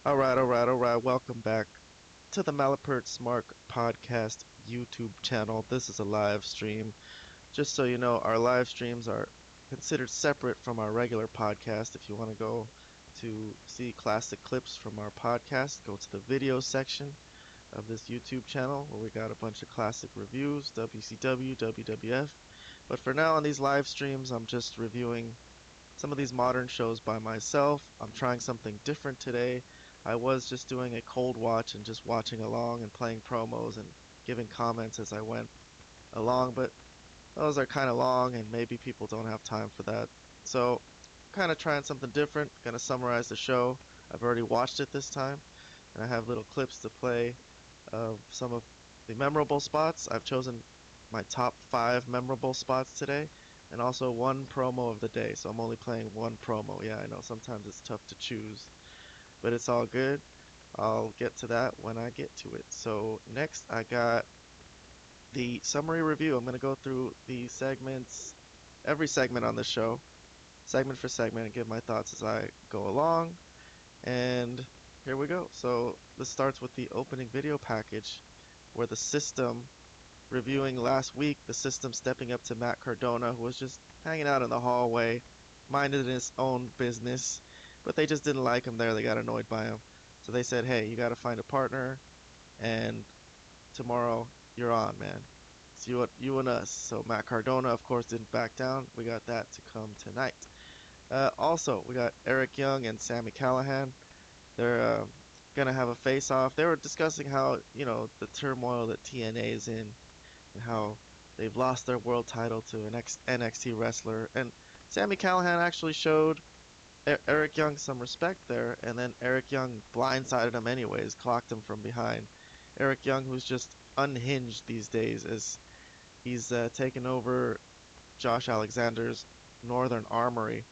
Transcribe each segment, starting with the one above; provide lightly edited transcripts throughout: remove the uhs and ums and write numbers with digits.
Alright. Welcome back to the Malapert Smart Podcast YouTube channel. This is a live stream. Just so you know, our live streams are considered separate from our regular podcast. If you want to go to see classic clips from our podcast, go to the video section of this YouTube channel where we got a bunch of classic reviews, WCW, WWF. But for now, on these live streams, I'm just reviewing some of these modern shows by myself. I'm trying something different today. I was just doing a cold watch and just watching along and playing promos and giving comments as I went along, but those are kind of long and maybe people don't have time for that. So, kind of trying something different. Gonna summarize the show. I've already watched it this time, and I have little clips to play of some of the memorable spots. I've chosen my top 5 memorable spots today, and also one promo of the day. So I'm only playing one promo. Yeah, I know sometimes it's tough to choose, but it's all good. I'll get to that when I get to it. So next I got the summary review. I'm going to go through the segments, every segment on the show, segment for segment, and give my thoughts as I go along. And here we go. So this starts with the opening video package where the system reviewing last week, the system stepping up to Matt Cardona, who was just hanging out in the hallway, minding his own business, but they just didn't like him there. They got annoyed by him. So they said, hey, you got to find a partner, and tomorrow you're on, man. It's you and us. So Matt Cardona, of course, didn't back down. We got that to come tonight. Also, we got Eric Young and Sami Callihan. They're gonna have a face-off. They were discussing how, the turmoil that TNA is in, and how they've lost their world title to an NXT wrestler. And Sami Callihan actually showed Eric Young some respect there, and then Eric Young blindsided him anyways, clocked him from behind. Eric Young, who's just unhinged these days, as he's taken over Josh Alexander's Northern Armory.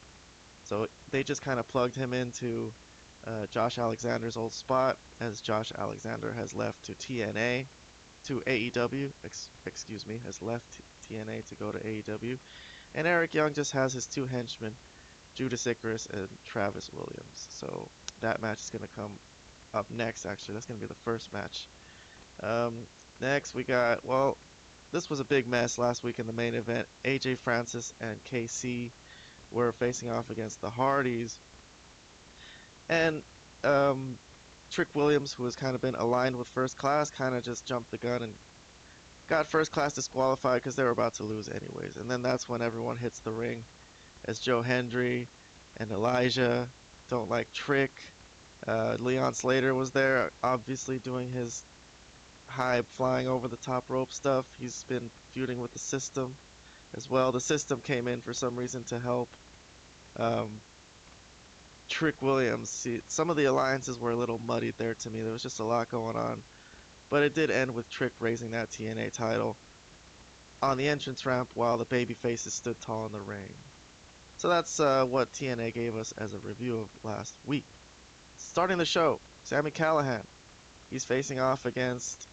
So they just kind of plugged him into Josh Alexander's old spot, as Josh Alexander has left to TNA, to AEW, excuse me, has left TNA to go to AEW. And Eric Young just has his 2 henchmen, Judas Icarus and Travis Williams. So that match is going to come up next, actually. That's going to be the first match. Next we got, well, this was a big mess last week in the main event. AJ Francis and KC were facing off against the Hardys. And Trick Williams, who has kind of been aligned with First Class, kind of just jumped the gun and got First Class disqualified because they were about to lose anyways. And then that's when everyone hits the ring, as Joe Hendry and Elijah don't like Trick. Leon Slater was there, obviously doing his high flying over the top rope stuff. He's been feuding with the system as well. The system came in for some reason to help Trick Williams. See, some of the alliances were a little muddied there to me. There was just a lot going on. But it did end with Trick raising that TNA title on the entrance ramp while the baby faces stood tall in the ring. So that's what TNA gave us as a review of last week. Starting the show, Sami Callihan. He's facing off against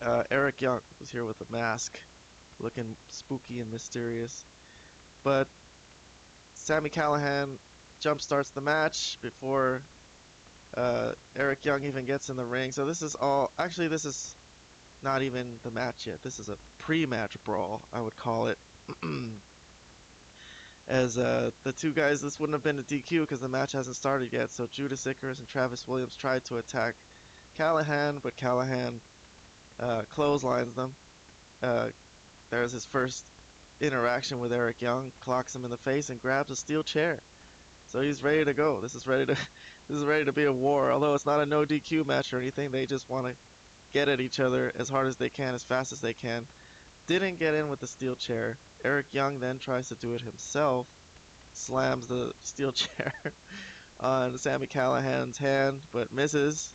Eric Young, who's here with a mask, looking spooky and mysterious. But Sami Callihan jumpstarts the match before Eric Young even gets in the ring. So this is all, actually this is not even the match yet. This is a pre-match brawl, I would call it. As the two guys, this wouldn't have been a DQ because the match hasn't started yet. So Judas Icarus and Travis Williams tried to attack Callihan, but Callihan clotheslines them. There's his first interaction with Eric Young, clocks him in the face and grabs a steel chair. So he's ready to go. This is ready to be a war. Although it's not a no DQ match or anything, they just want to get at each other as hard as they can, as fast as they can. Didn't get in with the steel chair. Eric Young then tries to do it himself, slams the steel chair on Sami Callihan's hand, but misses.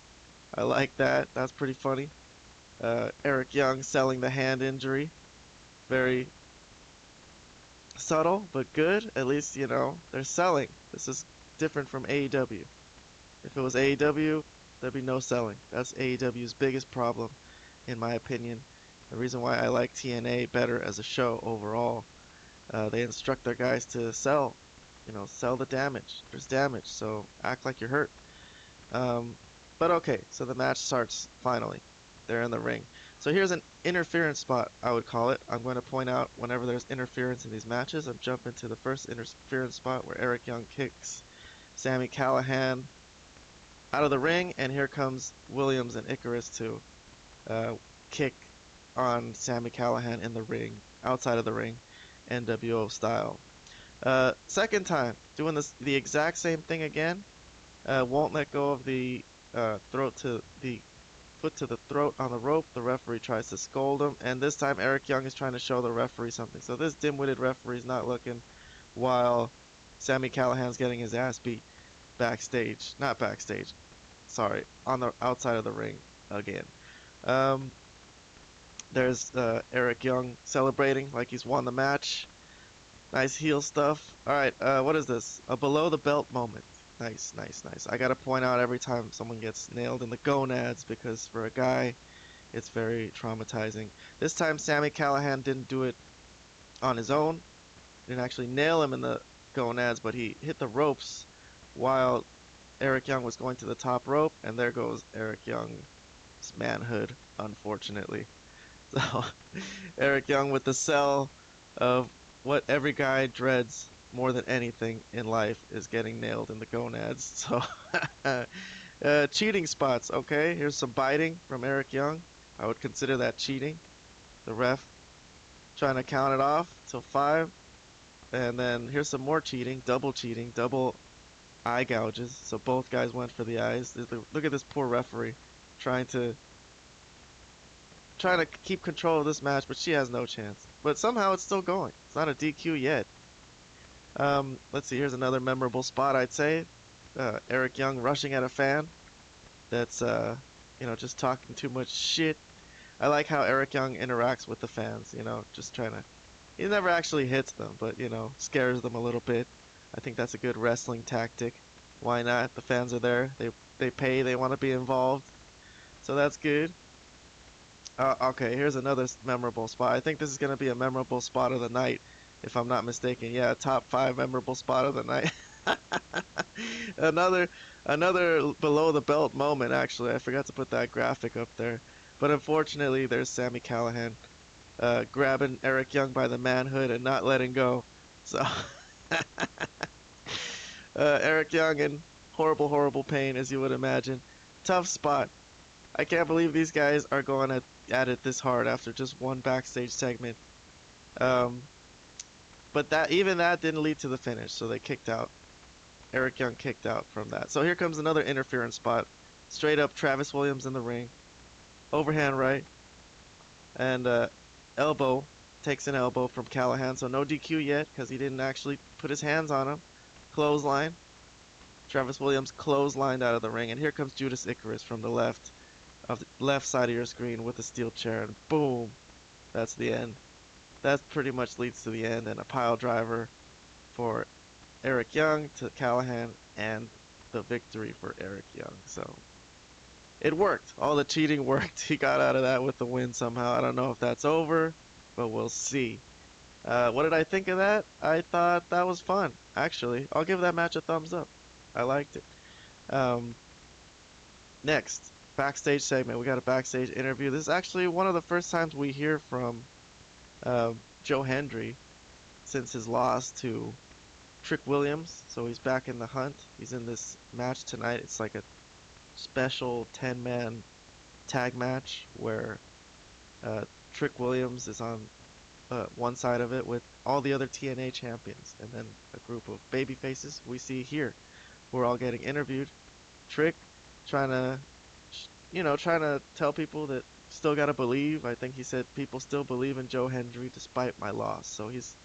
I like that. That's pretty funny. Eric Young selling the hand injury. Very subtle, but good. At least, they're selling. This is different from AEW. If it was AEW, there'd be no selling. That's AEW's biggest problem, in my opinion. The reason why I like TNA better as a show overall. They instruct their guys to sell. Sell the damage. There's damage, so act like you're hurt. Um, but okay, so the match starts finally. They're in the ring. So here's an interference spot, I would call it. I'm going to point out whenever there's interference in these matches. I'm jumping to the first interference spot where Eric Young kicks Sami Callihan out of the ring, and here comes Williams and Icarus to uh, kick on Sami Callihan in the ring, outside of the ring, NWO style. Second time, doing the exact same thing again. Won't let go of the throat to the foot to the throat on the rope. The referee tries to scold him, and this time Eric Young is trying to show the referee something. So this dim-witted referee is not looking, while Sami Callihan's getting his ass beat backstage, not backstage, sorry, on the outside of the ring again. Um, there's Eric Young celebrating like he's won the match. Nice heel stuff. All right, what is this? A below the belt moment. Nice, nice, nice. I gotta point out every time someone gets nailed in the gonads because for a guy, it's very traumatizing. This time, Sami Callihan didn't do it on his own. Didn't actually nail him in the gonads, but he hit the ropes while Eric Young was going to the top rope, and there goes Eric Young's manhood, unfortunately. So Eric Young with the sell of what every guy dreads more than anything in life is getting nailed in the gonads. So cheating spots, okay? Here's some biting from Eric Young. I would consider that cheating. The ref trying to count it off till 5. And then here's some more cheating, double eye gouges. So both guys went for the eyes. Look at this poor referee trying to trying to keep control of this match, but she has no chance. But somehow it's still going. It's not a DQ yet. Let's see. Here's another memorable spot, I'd say. Eric Young rushing at a fan that's, just talking too much shit. I like how Eric Young interacts with the fans, just trying to. He never actually hits them, but, scares them a little bit. I think that's a good wrestling tactic. Why not? The fans are there. They pay. They want to be involved. So that's good. Okay, here's another memorable spot. I think this is going to be a memorable spot of the night, if I'm not mistaken. Yeah, top 5 memorable spot of the night. Another another below the belt moment, actually. I forgot to put that graphic up there. But unfortunately, there's Sami Callihan grabbing Eric Young by the manhood and not letting go. So Eric Young in horrible, horrible pain, as you would imagine. Tough spot. I can't believe these guys are going at it this hard after just one backstage segment. Um, but that didn't lead to the finish, so they kicked out. Eric Young kicked out from that. So here comes another interference spot. Straight up Travis Williams in the ring. Overhand right. And elbow takes an elbow from Callahan. So no DQ yet because he didn't actually put his hands on him. Clothesline. Travis Williams clotheslined out of the ring. And here comes Judas Icarus from the left side of your screen with a steel chair. And boom. That's the end. That pretty much leads to the end and a pile driver for Eric Young to Callahan and the victory for Eric Young. So it worked. All the cheating worked. He got out of that with the win somehow. I don't know if that's over, but we'll see. What did I think of that? I thought that was fun, actually. I'll give that match a thumbs up. I liked it. Um, Next, backstage segment. We got a backstage interview. This is actually one of the first times we hear from Joe Hendry since his loss to Trick Williams. So he's back in the hunt. He's in this match tonight. It's like a special 10-man tag match where uh, Trick Williams is on one side of it with all the other TNA champions, and then a group of baby faces we see here who are all getting interviewed. Trick trying to, trying to tell people that still gotta believe. I think he said people still believe in Joe Hendry despite my loss. So he's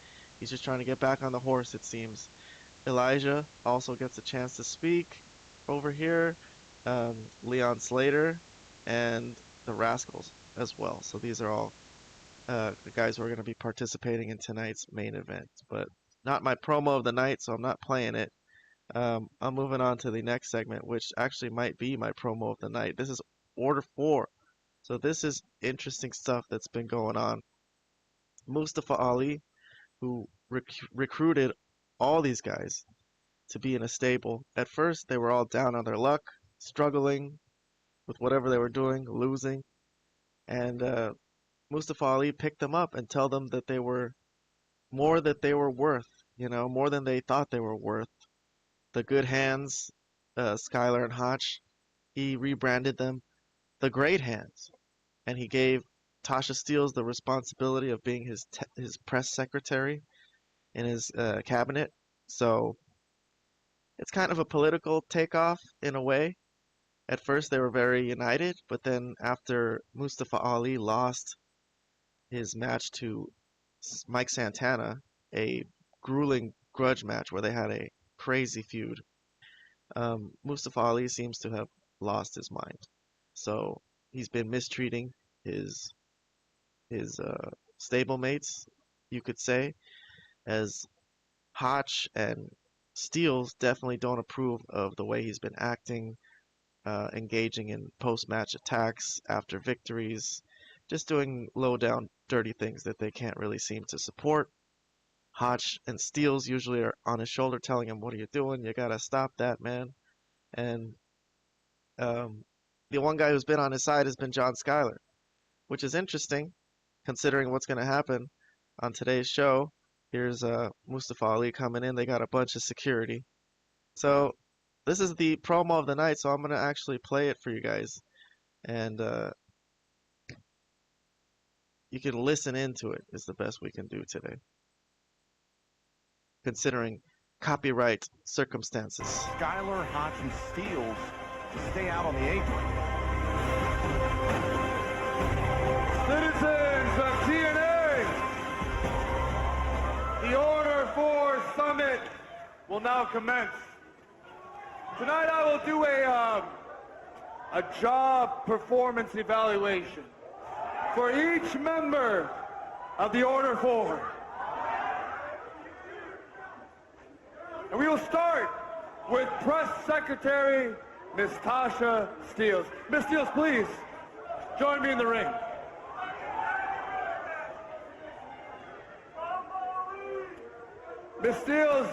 just trying to get back on the horse, it seems. Elijah also gets a chance to speak over here. Leon Slater and the Rascals as well. So these are all the guys who are going to be participating in tonight's main event. But not my promo of the night, so I'm not playing it. I'm moving on to the next segment, which actually might be my promo of the night. This is Order 4. So this is interesting stuff that's been going on. Mustafa Ali, who recruited all these guys to be in a stable. At first, they were all down on their luck. struggling with whatever they were doing, losing, and Mustafa Ali picked them up and tell them that they were more that they were worth, more than they thought they were worth. The good hands, Skylar and Hotch, he rebranded them the great hands, and he gave Tasha Steelz the responsibility of being his press secretary in his cabinet. So it's kind of a political takeoff in a way. At first, they were very united, but then after Mustafa Ali lost his match to Mike Santana, a grueling grudge match where they had a crazy feud, Mustafa Ali seems to have lost his mind. So he's been mistreating his stablemates, you could say, as Hotch and Steels definitely don't approve of the way he's been acting, engaging in post-match attacks after victories, just doing low-down, dirty things that they can't really seem to support. Hotch and Steels usually are on his shoulder telling him, "What are you doing? You gotta stop that, man." And the one guy who's been on his side has been John Skyler, which is interesting considering what's going to happen on today's show. Here's Mustafa Ali coming in. They got a bunch of security. So this is the promo of the night, so I'm going to actually play it for you guys. And you can listen into it is the best we can do today, considering copyright circumstances. Skyler, Hotch, and Steels to stay out on the apron. Citizens of TNA, the Order 4 Summit will now commence. Tonight I will do a job performance evaluation for each member of the Order 4. And we will start with Press Secretary Miss Tasha Steelz. Miss Steelz, please join me in the ring. Miss Steelz,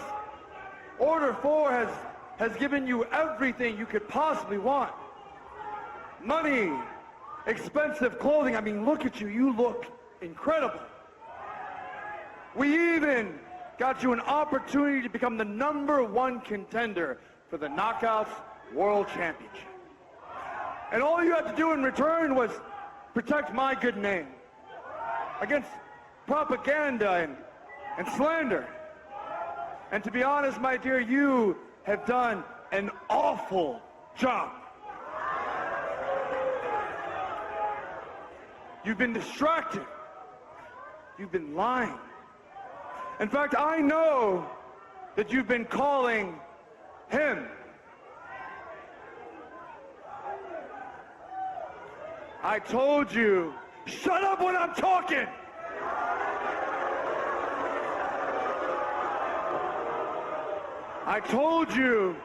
Order 4 has given you everything you could possibly want. Money, expensive clothing. I mean, look at you. You look incredible. We even got you an opportunity to become the #1 contender for the Knockouts World Championship. And all you had to do in return was protect my good name against propaganda and slander. And to be honest, my dear, you have done an awful job. You've been distracted. You've been lying. In fact, I know that you've been calling him. I told you, shut up when I'm talking! I told you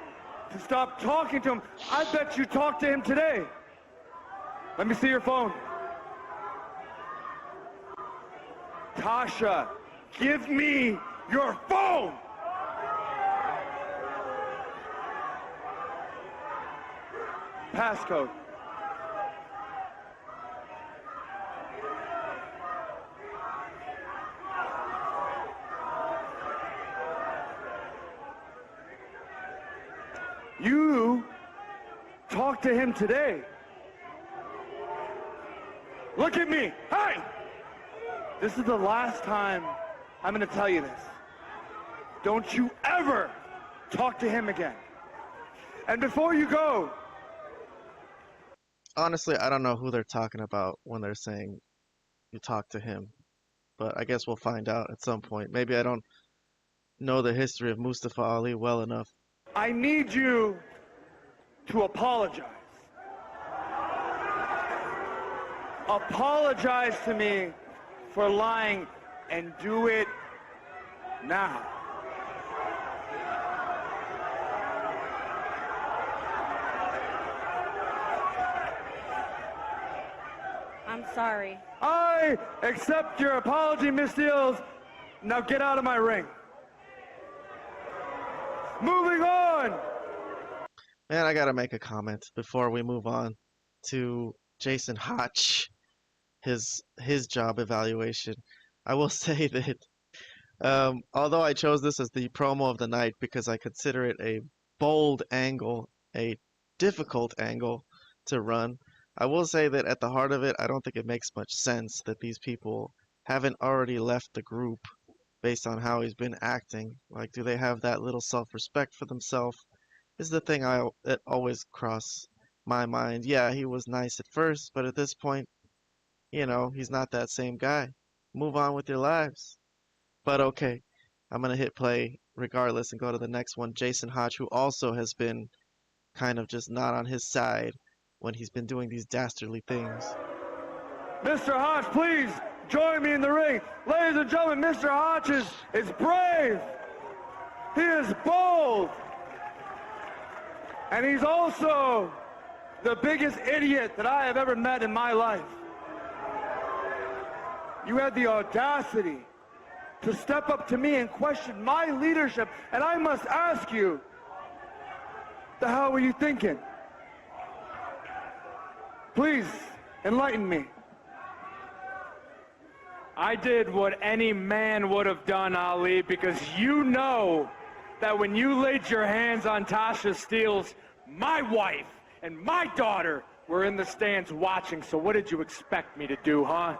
to stop talking to him. I bet you talked to him today. Let me see your phone. Tasha, give me your phone! Passcode. You talked to him today. Look at me. Hey! This is the last time I'm going to tell you this. Don't you ever talk to him again. And before you go... Honestly, I don't know who they're talking about when they're saying you talk to him. But I guess we'll find out at some point. Maybe I don't know the history of Mustafa Ali well enough. I need you to apologize. Apologize to me for lying, and do it now. I'm sorry. I accept your apology, Miss Steelz. Now get out of my ring. Moving on. Man, I gotta make a comment before we move on to Jason Hotch, his job evaluation. I will say that although I chose this as the promo of the night because I consider it a bold angle, a difficult angle to run, I will say that at the heart of it, I don't think it makes much sense that these people haven't already left the group based on how he's been acting. Like, do they have that little self-respect for themselves? Is the thing that always cross my mind. Yeah, he was nice at first, but at this point, he's not that same guy. Move on with your lives. But okay, I'm gonna hit play regardless and go to the next one. Jason Hotch, who also has been kind of just not on his side when he's been doing these dastardly things. Mr. Hotch, please join me in the ring. Ladies and gentlemen, Mr. Hotch is brave. He is bold. And he's also the biggest idiot that I have ever met in my life. You had the audacity to step up to me and question my leadership, and I must ask you, the hell were you thinking? Please, enlighten me. I did what any man would have done, Ali, because you know that when you laid your hands on Tasha Steelz, my wife and my daughter were in the stands watching, so what did you expect me to do, huh?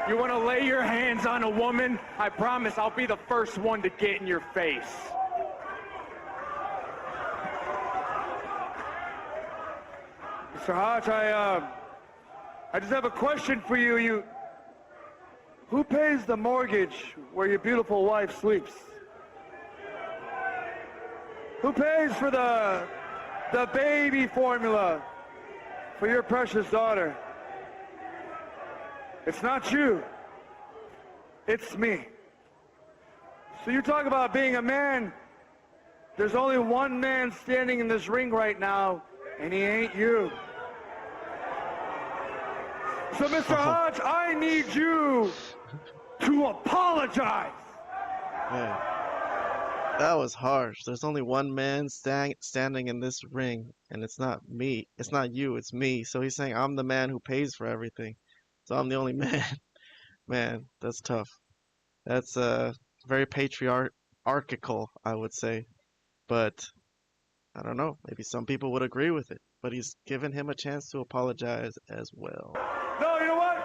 You want to lay your hands on a woman? I promise I'll be the first one to get in your face. Mr. Hotch, I just have a question for you. Who pays the mortgage where your beautiful wife sleeps? Who pays for the baby formula for your precious daughter? It's not you. It's me. So you talk about being a man. There's only one man standing in this ring right now, and he ain't you. So, Mr. Hodge, I need you to apologize. Man, that was harsh. There's only one man standing in this ring, and it's not me. It's not you, it's me. So he's saying I'm the man who pays for everything. So I'm the only man. Man, that's tough. That's very patriarchal, I would say. But I don't know. Maybe some people would agree with it. But he's given him a chance to apologize as well. No, you know what?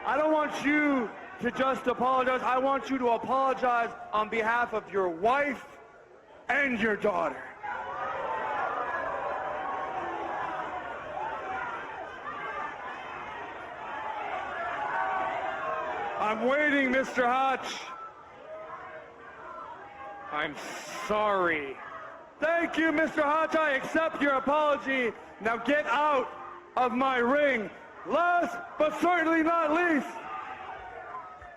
I don't want you to just apologize. I want you to apologize on behalf of your wife and your daughter. I'm waiting, Mr. Hotch. I'm sorry. Thank you, Mr. Hotch. I accept your apology. Now get out of my ring. Last, but certainly not least,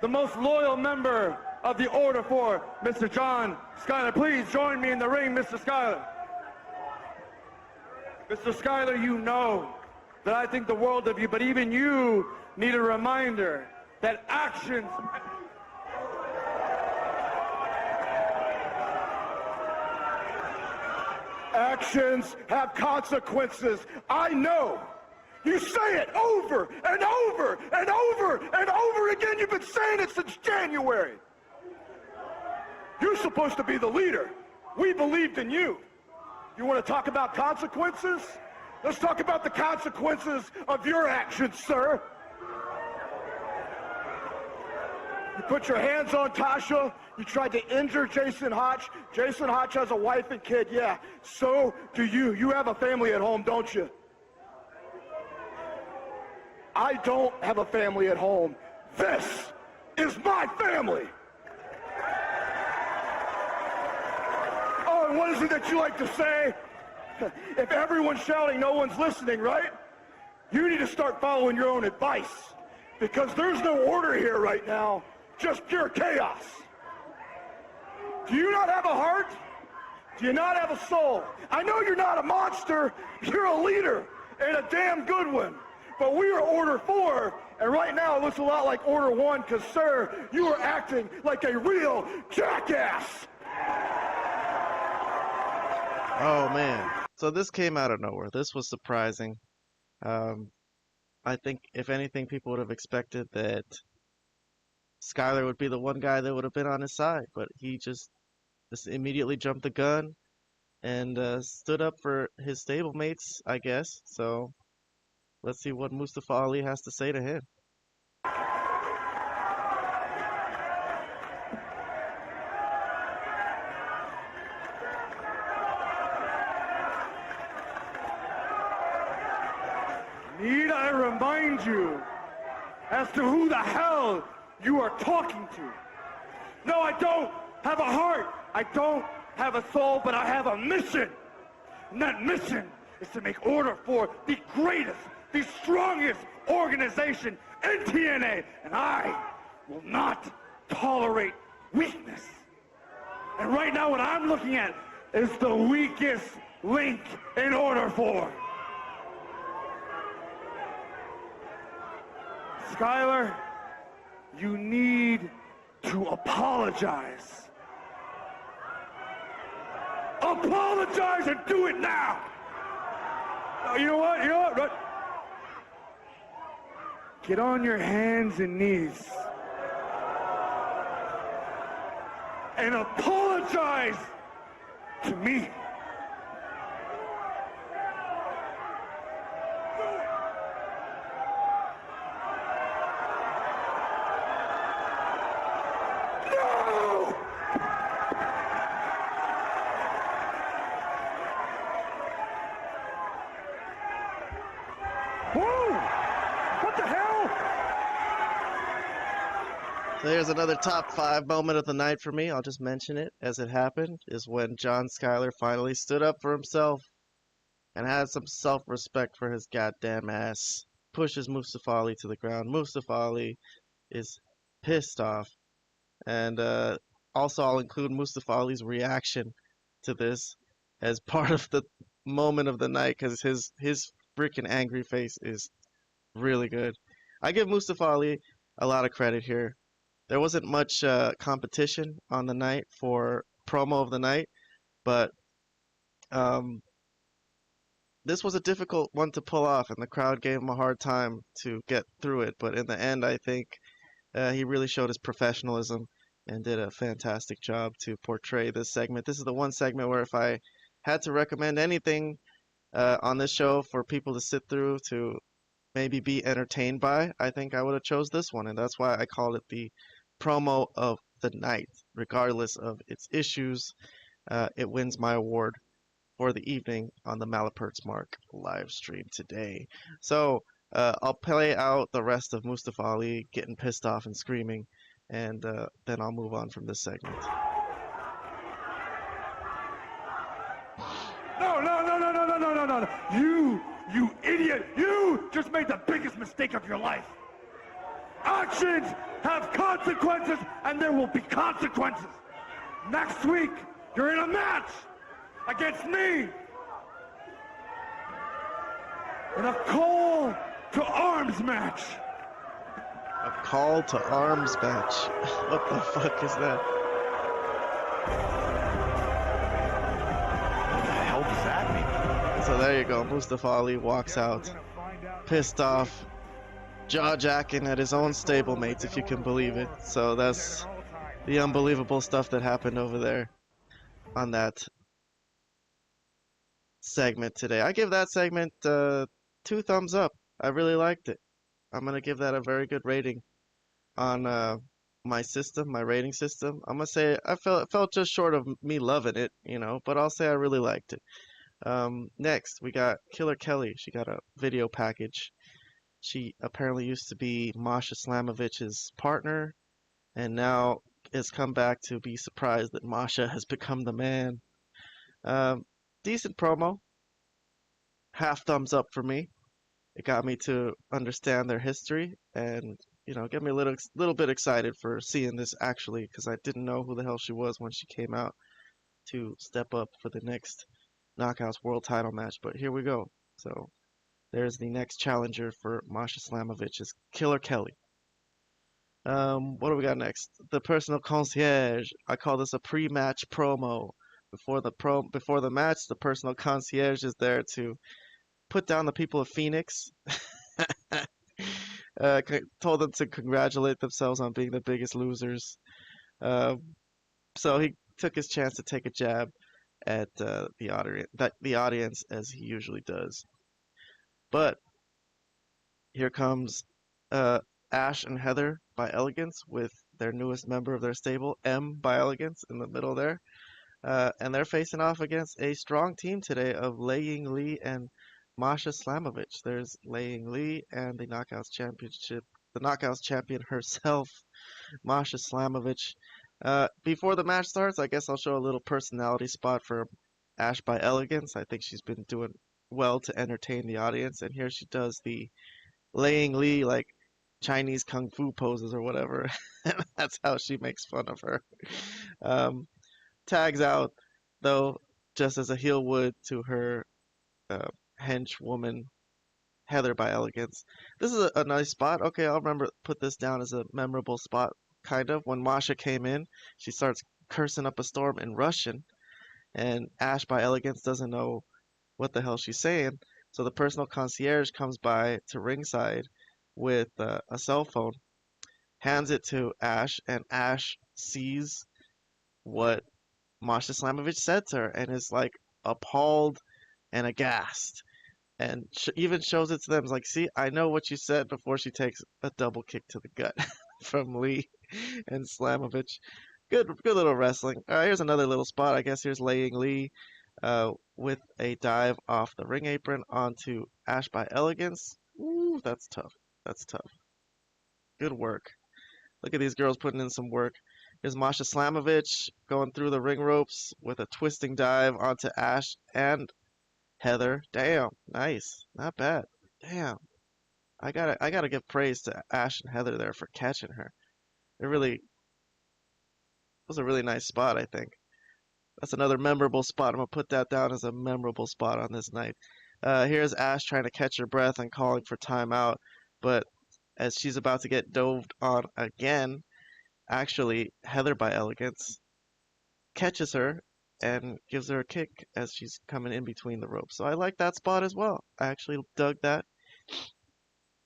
the most loyal member of the Order 4, Mr. John Schuyler. Please join me in the ring, Mr. Schuyler. Mr. Schuyler, you know that I think the world of you, but even you need a reminder that actions have consequences. I know. You say it over and over and over and over again. You've been saying it since January. You're supposed to be the leader. We believed in you. You want to talk about consequences? Let's talk about the consequences of your actions, sir. You put your hands on Tasha. You tried to injure Jason Hotch. Jason Hotch has a wife and kid. Yeah, so do you. You have a family at home, don't you? I don't have a family at home. This is my family. Oh, and what is it that you like to say? If everyone's shouting, no one's listening, right? You need to start following your own advice, because there's no order here right now. Just pure chaos. Do you not have a heart? Do you not have a soul? I know you're not a monster. You're a leader, and a damn good one. But we are Order 4, and right now it looks a lot like Order 1, because, sir, you are acting like a real jackass. Oh man. So this came out of nowhere. This was surprising. Um, I think if anything, people would have expected that Skyler would be the one guy that would have been on his side, but he just immediately jumped the gun and stood up for his stablemates, I guess. So let's see what Mustafa Ali has to say to him. Need I remind you as to who the hell you are talking to? No, I don't have a heart. I don't have a soul, but I have a mission. And that mission is to make order for the greatest, the strongest organization in TNA. And I will not tolerate weakness. And right now what I'm looking at is the weakest link in order for. Skyler, you need to apologize. Apologize and do it now. You know what? You know what? Get on your hands and knees and apologize to me. So here's another top 5 moment of the night for me. I'll just mention it as it happened, is when John Skyler finally stood up for himself and had some self-respect for his goddamn ass. Pushes Mustafa Ali to the ground. Mustafa Ali is pissed off. And also I'll include Mustafa Ali's reaction to this as part of the moment of the night because his freaking angry face is really good. I give Mustafa Ali a lot of credit here. There wasn't much competition on the night for promo of the night, but this was a difficult one to pull off, and the crowd gave him a hard time to get through it. But in the end, I think he really showed his professionalism and did a fantastic job to portray this segment. This is the one segment where if I had to recommend anything on this show for people to sit through to maybe be entertained by, I think I would have chose this one, and that's why I called it the promo of the night. Regardless of its issues, it wins my award for the evening on the Malapert's Mark live stream today. So I'll play out the rest of Mustafa Ali getting pissed off and screaming, and then I'll move on from this segment. No. You idiot. You just made the biggest mistake of your life. Actions have consequences, and there will be consequences. Next week, you're in a match against me in a call to arms match. A call to arms match. What the fuck is that? What the hell does that mean? So there you go. Mustafa Ali walks out, pissed off, jaw-jacking at his own stablemates, if you can believe it. So that's the unbelievable stuff that happened over there on that segment today. I give that segment 2 thumbs up. I really liked it. I'm gonna give that a very good rating on my system, my rating system. I'm gonna say I felt just short of me loving it, you know, but I'll say I really liked it. Next, we got Killer Kelly. She got a video package. She apparently used to be Masha Slamovich's partner, and now has come back to be surprised that Masha has become the man. Decent promo. Half thumbs up for me. It got me to understand their history and, you know, get me a little bit excited for seeing this actually, because I didn't know who the hell she was when she came out to step up for the next Knockouts World Title match. But here we go. So there's the next challenger for Masha Slamovich, is Killer Kelly. What do we got next? The personal concierge. I call this a pre-match promo. before the match, the personal concierge is there to put down the people of Phoenix. Told them to congratulate themselves on being the biggest losers. Uh, so he took his chance to take a jab at the audience as he usually does. But here comes uh, Ash and Heather by Elegance with their newest member of their stable, M by Elegance, in the middle there. And they're facing off against a strong team today of Lei Ying Li and Masha Slamovich. There's Lei Ying Li and the Knockouts champion herself, Masha Slamovich. Before the match starts, I guess I'll show a little personality spot for Ash by Elegance. I think she's been doing well to entertain the audience, and here she does the Lei Ying Li like Chinese kung fu poses or whatever. That's how she makes fun of her. Um, Tags out though, just as a heel would to her uh, henchwoman Heather by Elegance. This is a nice spot. Okay, I'll put this down as a memorable spot. Kind of when Masha came in, she starts cursing up a storm in Russian, and Ash by Elegance doesn't know what the hell she's saying. So the personal concierge comes by to ringside with a cell phone, hands it to Ash, and Ash sees what Masha Slamovich said to her and is like appalled and aghast and even shows it to them. It's like, see, I know what you said before she takes a double kick to the gut from Lee and Slamovich. Good little wrestling. Here's another little spot. I guess here's Lei Ying Li with a dive off the ring apron onto Ash by Elegance. Ooh, that's tough. That's tough. Good work. Look at these girls putting in some work. Here's Masha Slamovich going through the ring ropes with a twisting dive onto Ash and Heather. Damn, nice. Not bad. Damn. I gotta give praise to Ash and Heather there for catching her. It really was a really nice spot, I think. That's another memorable spot. I'm gonna put that down as a memorable spot on this night. Here's Ash trying to catch her breath and calling for timeout, but as she's about to get dove on again, actually Heather by Elegance catches her and gives her a kick as she's coming in between the ropes. So I like that spot as well. I actually dug that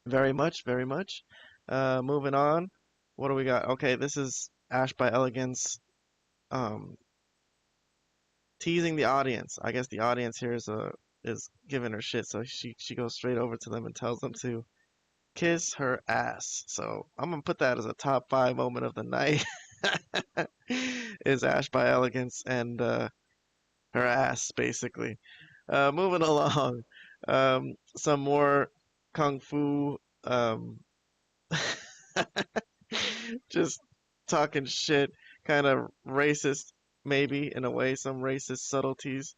very much, very much. Moving on. What do we got? Okay, this is Ash by Elegance teasing the audience. I guess the audience here is giving her shit, so she goes straight over to them and tells them to kiss her ass. So I'm gonna put that as a top 5 moment of the night. Is Ash by Elegance and her ass, basically. Moving along, some more kung fu, just talking shit, kind of racist, maybe in a way, some racist subtleties.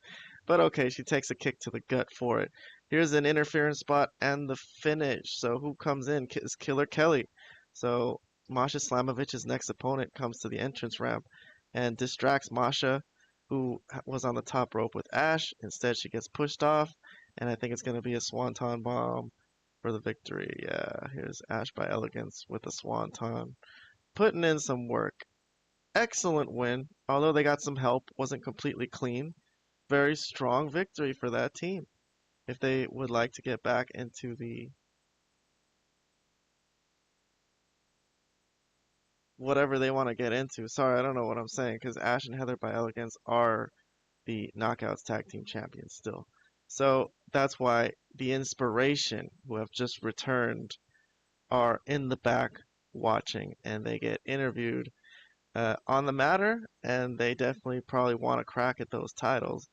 But okay, she takes a kick to the gut for it. Here's an interference spot and the finish. So who comes in is Killer Kelly. So Masha Slamovich's next opponent comes to the entrance ramp and distracts Masha, who was on the top rope with Ash. Instead, she gets pushed off, and I think it's going to be a swanton bomb for the victory. Yeah, here's Ash by Elegance with a swanton. Putting in some work. Excellent win, although they got some help, wasn't completely clean. Very strong victory for that team. If they would like to get back into the whatever they want to get into. Sorry, I don't know what I'm saying because Ash and Heather by Elegance are the Knockouts Tag Team Champions still. So that's why the Inspiration, who have just returned, are in the back watching and they get interviewed on the matter, and they definitely probably want to crack at those titles.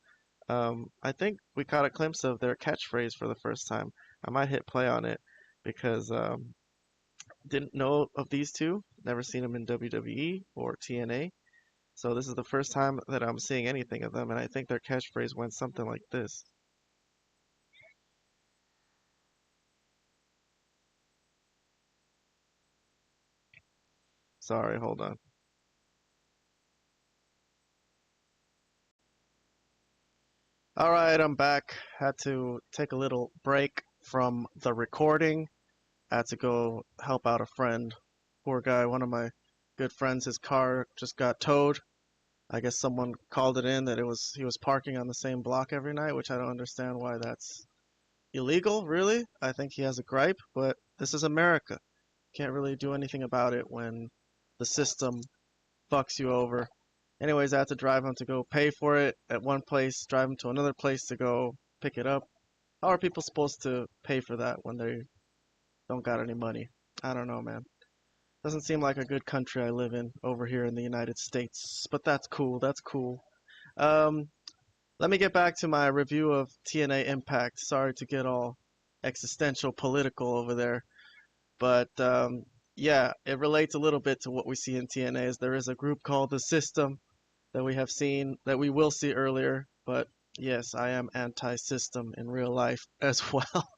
I think we caught a glimpse of their catchphrase for the first time. I might hit play on it because didn't know of these two, never seen them in WWE or TNA. So this is the first time that I'm seeing anything of them, and I think their catchphrase went something like this. Sorry, hold on. All right, I'm back. Had to take a little break from the recording. Had to go help out a friend. Poor guy, one of my good friends, his car just got towed. I guess someone called it in that he was parking on the same block every night, which I don't understand why that's illegal, really. I think he has a gripe, but this is America. Can't really do anything about it when the system fucks you over. Anyways, I had to drive him to go pay for it at one place, drive him to another place to go pick it up. How are people supposed to pay for that when they don't got any money? I don't know, man. Doesn't seem like a good country I live in over here in the United States, but that's cool. That's cool. Um, Let me get back to my review of TNA Impact. Sorry to get all existential political over there, but yeah, it relates a little bit to what we see in TNA. Is there is a group called the System that we have seen, that we will see earlier, but yes, I am anti-system in real life as well.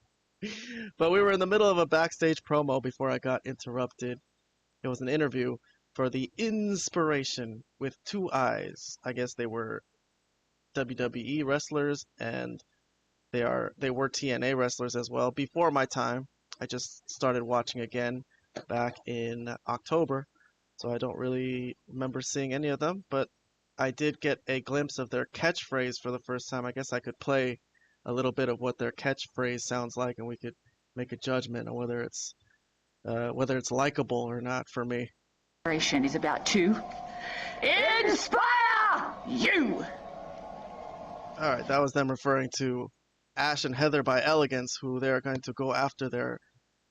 But we were in the middle of a backstage promo before I got interrupted. It was an interview for the Inspiration with two eyes. I guess they were WWE wrestlers and they were TNA wrestlers as well before my time. I just started watching again back in October, so I don't really remember seeing any of them, but I did get a glimpse of their catchphrase for the first time. I guess I could play a little bit of what their catchphrase sounds like, and we could make a judgment on whether it's likable or not for me. Is about to inspire you. All right, that was them referring to Ash and Heather by Elegance, who they're going to go after their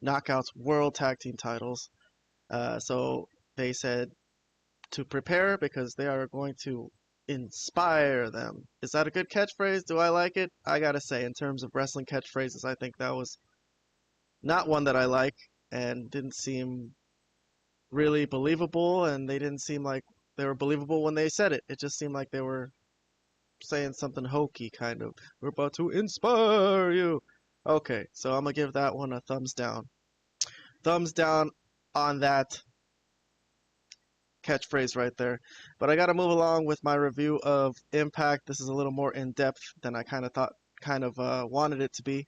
Knockouts World Tag Team titles. So they said to prepare because they are going to inspire them. Is that a good catchphrase? Do I like it? I gotta say, in terms of wrestling catchphrases, I think that was not one that I like and didn't seem really believable, and they didn't seem like they were believable when they said it. It just seemed like they were saying something hokey, kind of. We're about to inspire you. Okay, so I'm gonna give that one a thumbs down. Thumbs down on that catchphrase right there. But I gotta move along with my review of Impact. This is a little more in depth than I wanted it to be.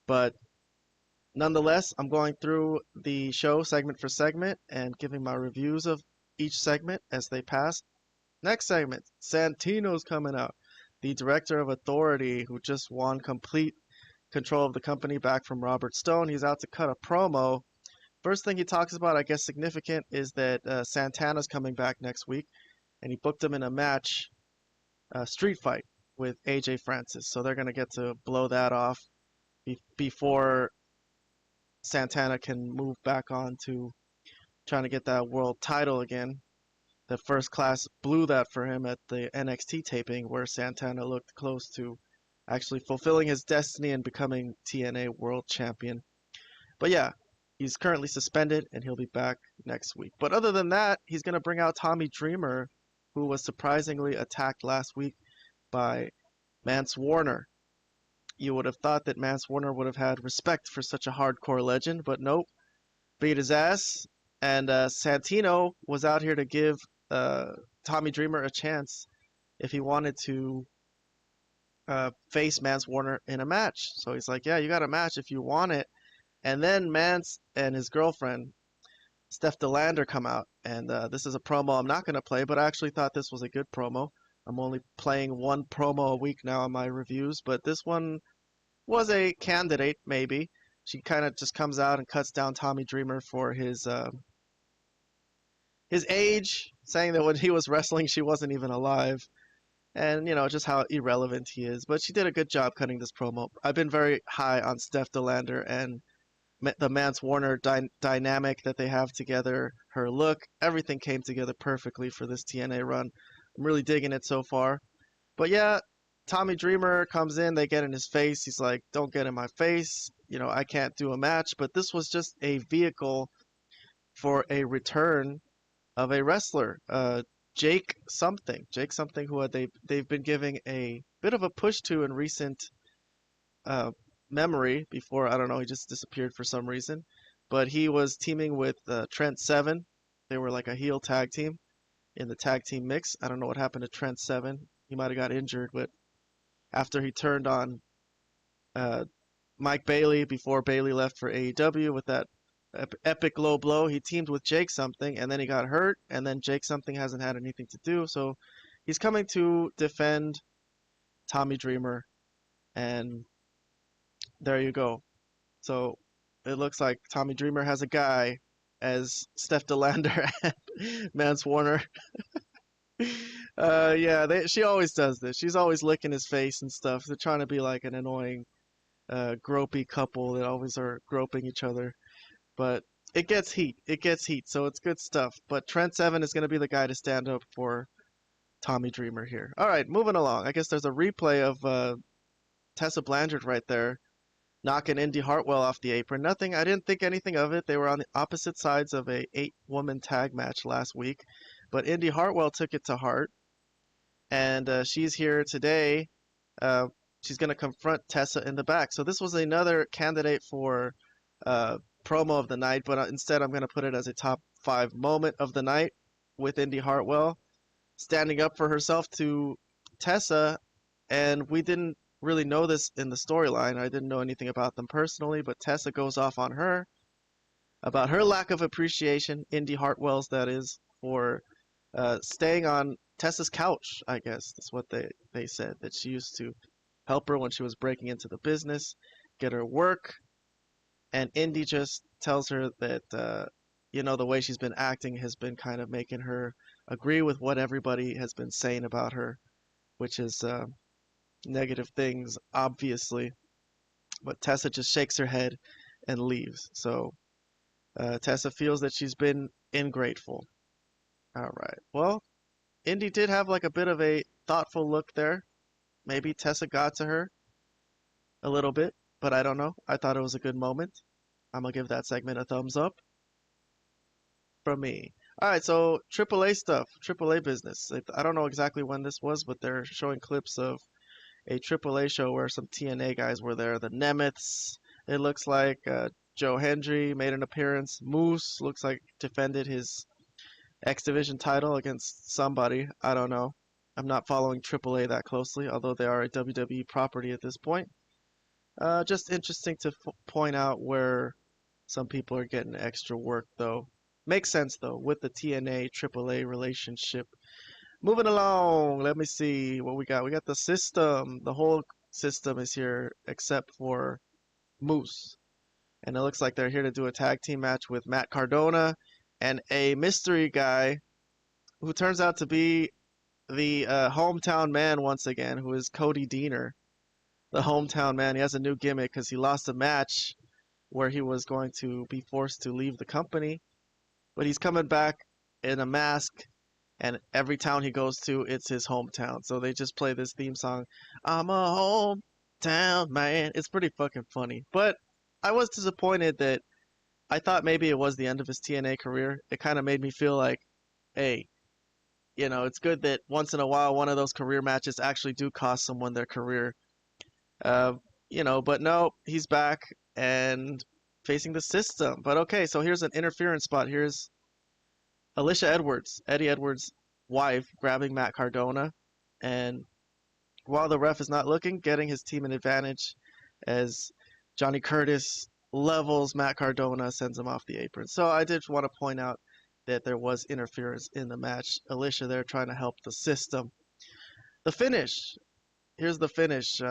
But nonetheless, I'm going through the show segment for segment and giving my reviews of each segment as they pass. Next segment, Santino's coming out. The director of Authority, who just won complete control of the company back from Robert Stone. He's out to cut a promo. First thing he talks about, I guess significant, is that Santana's coming back next week, and he booked him in a match, street fight, with AJ Francis. So they're going to get to blow that off before Santana can move back on to trying to get that world title again. The First Class blew that for him at the NXT taping, where Santana looked close to actually fulfilling his destiny and becoming TNA World Champion. But yeah, he's currently suspended and he'll be back next week. But other than that, he's going to bring out Tommy Dreamer, who was surprisingly attacked last week by Mance Warner. You would have thought that Mance Warner would have had respect for such a hardcore legend, but nope. Beat his ass. And Santino was out here to give Tommy Dreamer a chance if he wanted to face Mance Warner in a match. So he's like, yeah, you got a match if you want it. And then Mance and his girlfriend, Steph DeLander, come out. And this is a promo I'm not going to play, but I actually thought this was a good promo. I'm only playing one promo a week now on my reviews, but this one was a candidate, maybe. She kind of just comes out and cuts down Tommy Dreamer for his age, saying that when he was wrestling, she wasn't even alive. And, you know, just how irrelevant he is. But she did a good job cutting this promo. I've been very high on Steph DeLander and the Mance Warner dynamic that they have together. Her look, everything came together perfectly for this TNA run. I'm really digging it so far. But yeah, Tommy Dreamer comes in, they get in his face. He's like, don't get in my face. You know, I can't do a match. But this was just a vehicle for a return of a wrestler. Jake something, who they've been giving a bit of a push to in recent memory. Before, I don't know, he just disappeared for some reason, but he was teaming with Trent Seven. They were like a heel tag team in the tag team mix. I don't know what happened to Trent Seven. He might have got injured, but after he turned on Mike Bailey before Bailey left for AEW with that epic low blow, he teamed with Jake something, and then he got hurt, and then Jake something hasn't had anything to do, so he's coming to defend Tommy Dreamer, and there you go. So it looks like Tommy Dreamer has a guy as Steph DeLander and Mance Warner. Yeah, she always does this. She's always licking his face and stuff. They're trying to be like an annoying, gropey couple that always are groping each other. But it gets heat. It gets heat, so it's good stuff. But Trent Seven is going to be the guy to stand up for Tommy Dreamer here. All right, moving along. I guess there's a replay of Tessa Blanchard right there knocking Indy Hartwell off the apron. Nothing, I didn't think anything of it. They were on the opposite sides of a 8-woman tag match last week, but Indy Hartwell took it to heart, and she's here today. She's going to confront Tessa in the back. So this was another candidate for promo of the night, but instead I'm going to put it as a top 5 moment of the night with Indy Hartwell standing up for herself to Tessa, and we didn't really know this in the storyline. I didn't know anything about them personally, but Tessa goes off on her about her lack of appreciation, Indy Hartwell's that is, for staying on Tessa's couch, I guess. That's what they said, that she used to help her when she was breaking into the business, get her work, and Indy just tells her that, you know, the way she's been acting has been kind of making her agree with what everybody has been saying about her, which is negative things, obviously. But Tessa just shakes her head and leaves. So Tessa feels that she's been ingrateful. All right. Well, Indy did have like a bit of a thoughtful look there. Maybe Tessa got to her a little bit, but I don't know. I thought it was a good moment. I'm going to give that segment a thumbs up from me. All right, so AAA stuff, AAA business. I don't know exactly when this was, but they're showing clips of a AAA show where some TNA guys were there. The Nemeths, it looks like. Joe Hendry made an appearance. Moose looks like defended his X Division title against somebody. I don't know. I'm not following AAA that closely, although they are a WWE property at this point. Just interesting to point out where some people are getting extra work, though. Makes sense, though, with the TNA AAA relationship. Moving along, let me see what we got. We got the system. The whole system is here except for Moose. And it looks like they're here to do a tag team match with Matt Cardona and a mystery guy who turns out to be the hometown man once again, who is Cody Deaner. The hometown man. He has a new gimmick because he lost a match where he was going to be forced to leave the company. But he's coming back in a mask, and every town he goes to, it's his hometown. So they just play this theme song, I'm a hometown man. It's pretty fucking funny. But I was disappointed that I thought maybe it was the end of his TNA career. It kind of made me feel like, hey, you know, it's good that once in a while one of those career matches actually do cost someone their career. You know, but no, he's back and facing the system. But okay, so here's an interference spot. Here's Alicia Edwards, Eddie Edwards' wife, grabbing Matt Cardona. And while the ref is not looking, getting his team an advantage as Johnny Curtis levels Matt Cardona, sends him off the apron. So I did want to point out that there was interference in the match. Alicia there trying to help the system. The finish. Here's the finish.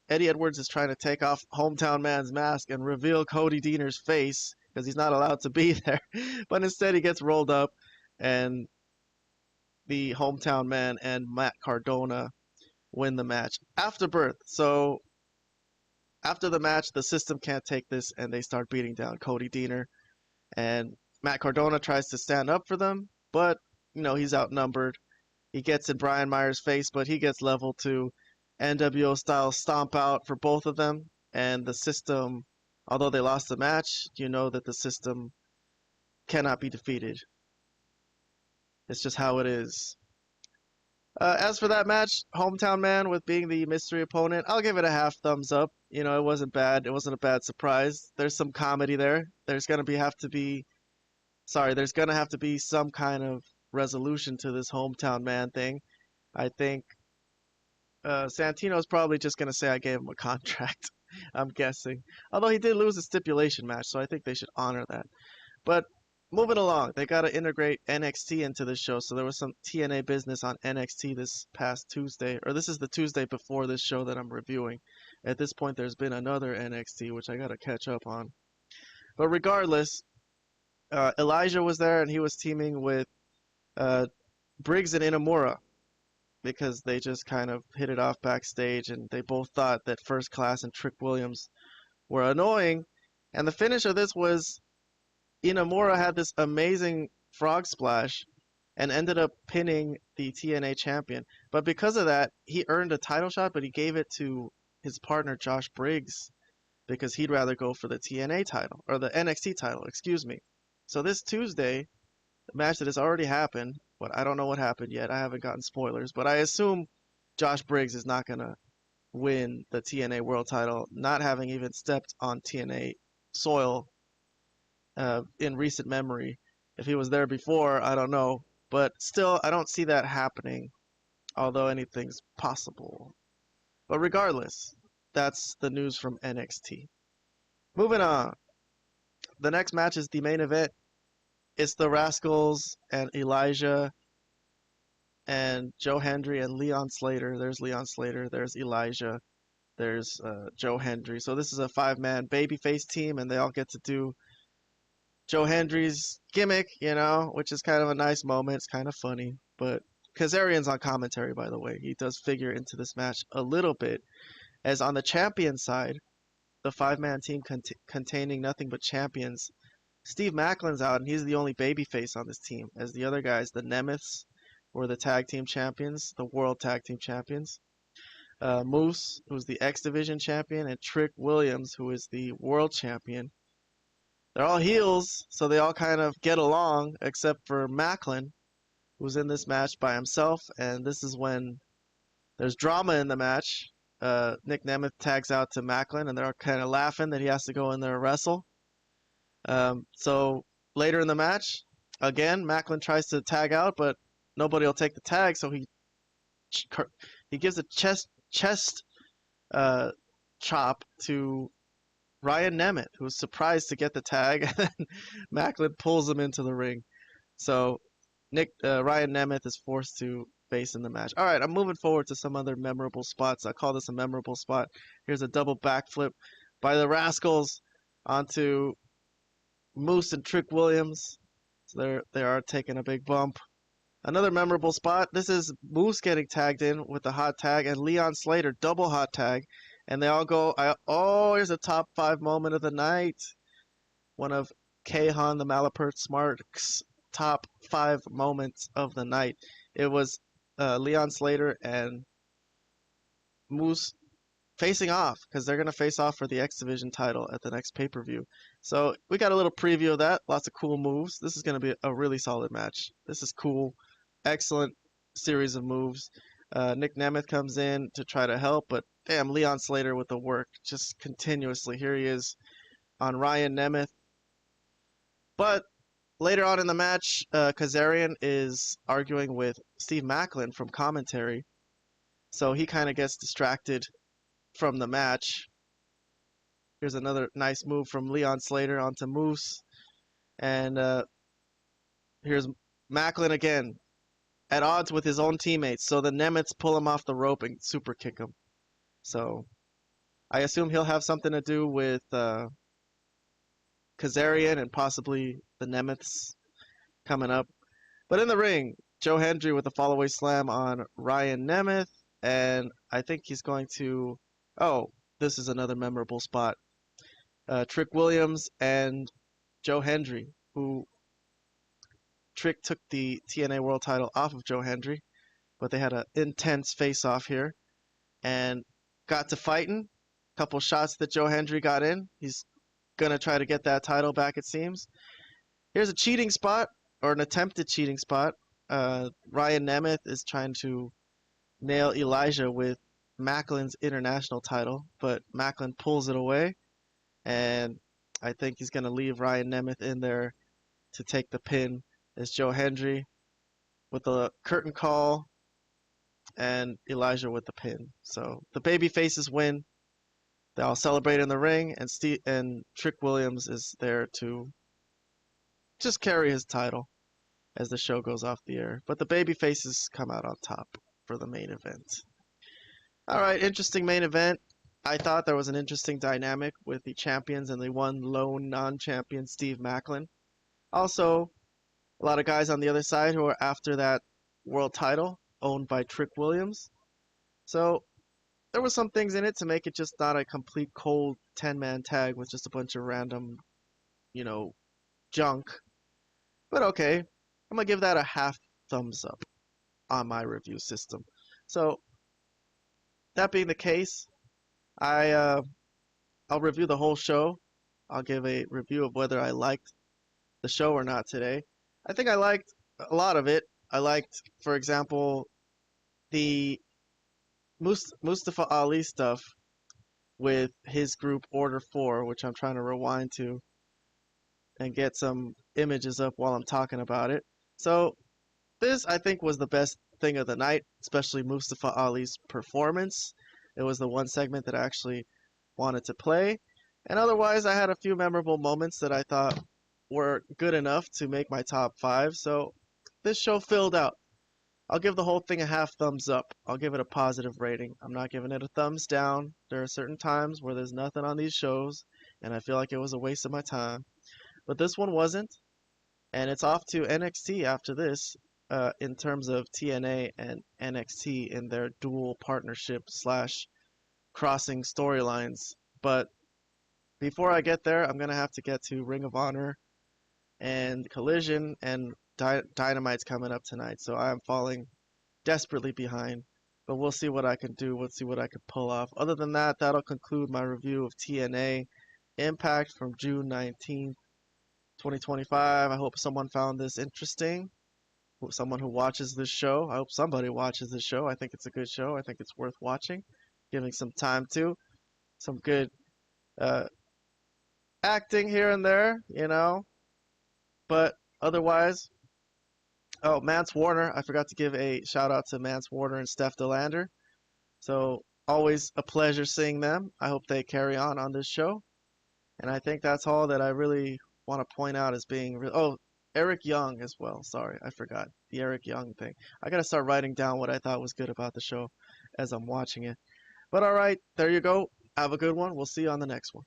Eddie Edwards is trying to take off hometown man's mask and reveal Cody Deaner's face because he's not allowed to be there. But instead he gets rolled up and the hometown man and Matt Cardona win the match. Afterbirth. So after the match, the system can't take this and they start beating down Cody Deaner. And Matt Cardona tries to stand up for them, but, you know, he's outnumbered. He gets in Brian Myers' face, but he gets leveled too. NWO style stomp out for both of them, and the system, although they lost the match, you know that the system cannot be defeated. It's just how it is. As for that match, hometown man with being the mystery opponent, I'll give it a half thumbs up. You know, it wasn't bad. It wasn't a bad surprise. There's some comedy there. There's gonna have to be some kind of resolution to this hometown man thing. I think Santino's probably just going to say I gave him a contract, I'm guessing. Although he did lose a stipulation match, so I think they should honor that. But moving along, they got to integrate NXT into the show. So there was some TNA business on NXT this past Tuesday, or this is the Tuesday before this show that I'm reviewing. At this point, there's been another NXT, which I got to catch up on. But regardless, Elijah was there and he was teaming with uh, Briggs and Inamura because they just kind of hit it off backstage and they both thought that First Class and Trick Williams were annoying. And the finish of this was Inamura had this amazing frog splash and ended up pinning the TNA champion. But because of that, he earned a title shot, but he gave it to his partner Josh Briggs because he'd rather go for the TNA title, or the NXT title, excuse me. So this Tuesday, the match that has already happened, but I don't know what happened yet. I haven't gotten spoilers, but I assume Josh Briggs is not going to win the TNA World title, not having even stepped on TNA soil in recent memory. If he was there before, I don't know. But still, I don't see that happening, although anything's possible. But regardless, that's the news from NXT. Moving on. The next match is the main event. It's the Rascals and Elijah and Joe Hendry and Leon Slater. There's Leon Slater. There's Elijah. There's Joe Hendry. So this is a 5-man babyface team, and they all get to do Joe Hendry's gimmick, you know, which is kind of a nice moment. It's kind of funny. But Kazarian's on commentary, by the way. He does figure into this match a little bit. As on the champion side, the 5-man team containing nothing but champions, Steve Macklin's out, and he's the only babyface on this team. As the other guys, the Nemeths, were the tag team champions, the world tag team champions. Moose, who's the X Division champion, and Trick Williams, who is the world champion. They're all heels, so they all kind of get along, except for Macklin, who's in this match by himself, and this is when there's drama in the match. Nick Nemeth tags out to Macklin, and they're all kind of laughing that he has to go in there and wrestle. So later in the match, again, Macklin tries to tag out, but nobody will take the tag, so he gives a chest chop to Ryan Nemeth, who was surprised to get the tag, and then Macklin pulls him into the ring. So Ryan Nemeth is forced to face in the match. All right, I'm moving forward to some other memorable spots. I call this a memorable spot. Here's a double backflip by the Rascals onto Moose and Trick Williams. So they are taking a big bump. Another memorable spot. This is Moose getting tagged in with the hot tag, and Leon Slater double hot tag, and they all go. Oh, here's a top 5 moment of the night. One of Kahan the Malapert Smart's top 5 moments of the night. It was Leon Slater and Moose facing off, because they're going to face off for the X Division title at the next pay-per-view. So we got a little preview of that. Lots of cool moves. This is going to be a really solid match. This is cool. Excellent series of moves. Nick Nemeth comes in to try to help, but damn, Leon Slater with the work just continuously. Here he is on Ryan Nemeth. But later on in the match, Kazarian is arguing with Steve Macklin from commentary. So he kind of gets distracted from the match. Here's another nice move from Leon Slater onto Moose. And here's Macklin again, at odds with his own teammates. So the Nemeths pull him off the rope and super kick him. So I assume he'll have something to do with Kazarian and possibly the Nemeths coming up. But in the ring, Joe Hendry with a fallaway slam on Ryan Nemeth. And I think he's going to... Oh, this is another memorable spot. Trick Williams and Joe Hendry, who Trick took the TNA World title off of Joe Hendry, but they had an intense face-off here and got to fighting. A couple shots that Joe Hendry got in. He's going to try to get that title back, it seems. Here's a cheating spot, or an attempted cheating spot. Ryan Nemeth is trying to nail Elijah with Macklin's international title, but Macklin pulls it away, and I think he's going to leave Ryan Nemeth in there to take the pin. As Joe Hendry with the curtain call and Elijah with the pin. So the baby faces win. They all celebrate in the ring, and Trick Williams is there to just carry his title as the show goes off the air. But the baby faces come out on top for the main event. All right, interesting main event. I thought there was an interesting dynamic with the champions and the one lone non-champion Steve Macklin. Also, a lot of guys on the other side who are after that world title owned by Trick Williams. So there were some things in it to make it just not a complete cold 10-man tag with just a bunch of random, you know, junk. But okay, I'm gonna give that a half thumbs up on my review system. So that being the case, I'll review the whole show. I'll give a review of whether I liked the show or not today. I think I liked a lot of it. I liked, for example, the Mustafa Ali stuff with his group Order 4, which I'm trying to rewind to and get some images up while I'm talking about it. So this, I think, was the best thing of the night, especially Mustafa Ali's performance. It was the one segment that I actually wanted to play. And otherwise, I had a few memorable moments that I thought were good enough to make my top 5. So this show filled out. I'll give the whole thing a half thumbs up. I'll give it a positive rating. I'm not giving it a thumbs down. There are certain times where there's nothing on these shows, and I feel like it was a waste of my time. But this one wasn't, and it's off to NXT after this in terms of TNA and NXT in their dual partnership slash crossing storylines. But before I get there, I'm going to have to get to Ring of Honor and Collision, and Dynamite's coming up tonight. So I'm falling desperately behind. But we'll see what I can do. We'll see what I can pull off. Other than that, that'll conclude my review of TNA Impact from June 19th, 2025. I hope someone found this interesting. Someone who watches this show. I hope somebody watches this show. I think it's a good show. I think it's worth watching, giving some time to. Some good acting here and there, you know. But otherwise, oh, Mance Warner. I forgot to give a shout out to Mance Warner and Steph DeLander. So always a pleasure seeing them. I hope they carry on this show. And I think that's all that I really want to point out as being oh, Eric Young as well. Sorry, I forgot the Eric Young thing. I gotta start writing down what I thought was good about the show as I'm watching it. But all right, there you go. Have a good one. We'll see you on the next one.